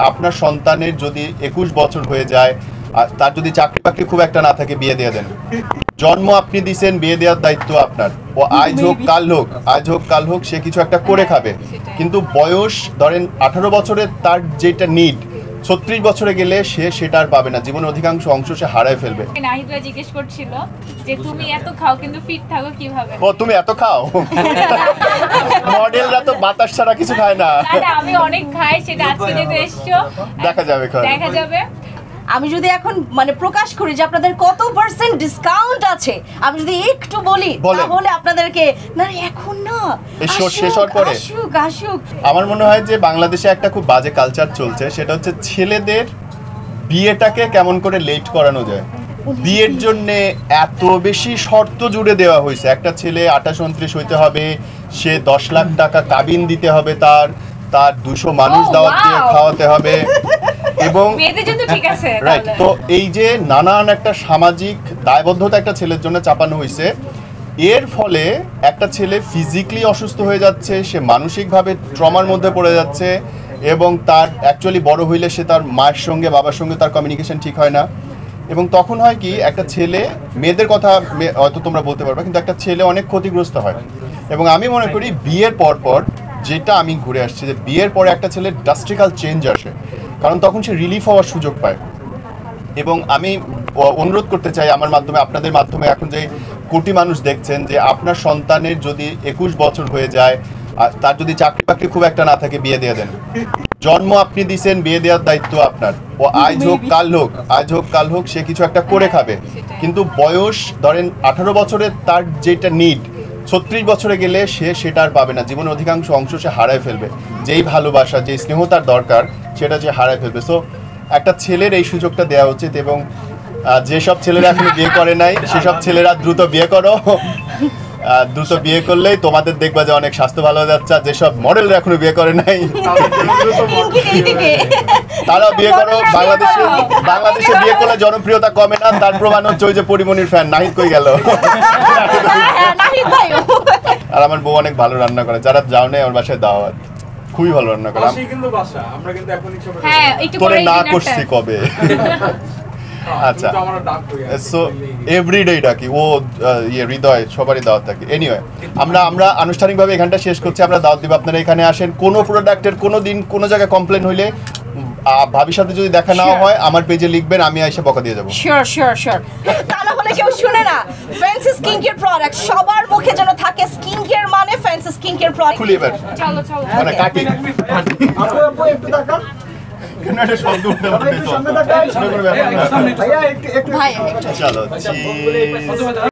আপনার সন্তানের যদি 21 বছর হয়ে যায় আর তার যদি চাকরি বাকরি খুব একটা না থাকে বিয়ে দিয়ে দেন। জন্ম আপনি দিছেন, বিয়ে দেওয়ার দায়িত্ব আপনার। ও আজ হোক কাল হোক সে কিছু একটা করে খাবে, কিন্তু বয়স ধরেন 18 বছরের তার যেটা নিড 36 বছরে গেলে সে সেটা আর পাবে না, জীবনের অধিকাংশ অংশ সে হারায় ফেলবে। নাহিদ ভাই জিজ্ঞেস করছিল যে তুমি এত খাও কিন্তু ফিট থাকো কিভাবে? ও তুমি এত খাও? মডেলরা তো বাতাস ছাড়া কিছু খায় না। আমি অনেক খাই, সেটা আজকে যেতে এসছো দেখা যাবে। আমি যদি এখন মানে প্রকাশ করি যে আপনাদের কত পার্সেন্ট ডিসকাউন্ট আছে, আমি যদি একটু বলি তাহলে আপনাদেরকে না এখন না শেষ হওয়ার পরে আসুক। আমার মনে হয় যে বাংলাদেশে একটা খুব বাজে কালচার চলছে, সেটা হচ্ছে ছেলেদের বিয়েটাকে কেমন করে লেট করানো যায়। বিয়ের জন্য এত বেশি শর্ত জুড়ে দেওয়া হয়েছে। একটা ছেলে 28-29 হইতে হবে, সে 10 লাখ টাকা কাবিন দিতে হবে, তার 200 মানুষ দাওয়াত দিয়ে খাওয়াতে হবে এবং রাইট। তো এই যে নানান একটা সামাজিক দায়বদ্ধতা একটা ছেলের জন্য চাপানো হয়েছে, এর ফলে একটা ছেলে ফিজিক্যালি অসুস্থ হয়ে যাচ্ছে, সে মানসিকভাবে ট্রমার মধ্যে পড়ে যাচ্ছে এবং তার অ্যাকচুয়ালি বড় হইলে সে তার মায়ের সঙ্গে বাবার সঙ্গে তার কমিউনিকেশন ঠিক হয় না। এবং তখন হয় কি, একটা ছেলে, মেয়েদের কথা হয়তো তোমরা বলতে পারবে, কিন্তু একটা ছেলে অনেক ক্ষতিগ্রস্ত হয়। এবং আমি মনে করি বিয়ের পর যেটা আমি ঘুরে আসছি, যে বিয়ের পরে একটা ছেলের ড্রাস্টিক্যাল চেঞ্জ আসে, কারণ তখন সে রিলিফ হওয়ার সুযোগ পায়। এবং আমি অনুরোধ করতে চাই আমার মাধ্যমে, আপনাদের মাধ্যমে, এখন যে কোটি মানুষ দেখছেন, যে আপনার সন্তানের যদি 21 বছর হয়ে যায় আর তার যদি চাকরি বাকরি খুব একটা না থাকে বিয়ে দিয়ে দেন। জন্ম আপনি দিছেন, বিয়ে দেওয়ার দায়িত্ব আপনার। ও আজ হোক কাল হোক সে কিছু একটা করে খাবে, কিন্তু বয়স ধরেন 18 বছরের তার যেটা নিড 36 বছরে গেলে সে সেটা আর পাবে না, জীবনের অধিকাংশ অংশ সে হারায় ফেলবে। যেই ভালোবাসা, যেই স্নেহ তার দরকার সেটা সে হারায় ফেলবে। সো একটা ছেলের এই সুযোগটা দেওয়া উচিত। এবং যেসব ছেলেরা এখনো বিয়ে করে নাই সেসব ছেলেরা দ্রুত বিয়ে করো। দ্রুত বিয়ে করলেই তোমাদের দেখবা যে অনেক স্বাস্থ্য ভালো হয়ে যাচ্ছে। যেসব মডেলরা এখনো বিয়ে করে নাই তারা বিয়ে করো। বাংলাদেশে বিয়ে করলে জনপ্রিয়তা কমে না, তার প্রমাণ হচ্ছে ওই যে পরিমণির ফ্যান নাহিদ কই গেল। আর আমার বউ অনেক ভালো রান্না করে, যারা যাও নাই আমার বাসায় দাওয়াত, খুবই ভালো রান্না করে। তোরে না করছি কবে? আচ্ছা, সো এভরিডেই ডাকি, ও হৃদয় সবারই দাওয়াত থাকে। এনিওয়ে, আমরা আনুষ্ঠানিকভাবে এখানটা শেষ করছি। আমরা দাওয়াত দিব, আপনারা এখানে আসেন। কোনো প্রোডাক্টের কোনো দিন কোনো জায়গায় কমপ্লেন হইলে ভাবির সাথে যদি দেখা না হয় আমার পেজে লিখবেন, আমি এসে বকা দিয়ে যাবো। শিওর। তা না হলে কেউ শুনে না। ফ্যান্সি স্কিন কেয়ার প্রোডাক্ট সবার মুখে যেন থাকে। স্কিন কেয়ার মানে ফ্যান্সি স্কিন কেয়ার প্রোডাক্ট। খুলি এবার, চলো মানে কাটি। আপু একটু দেখান। কেন এটা শব্দ উঠে ভাইয়া একটু চলো।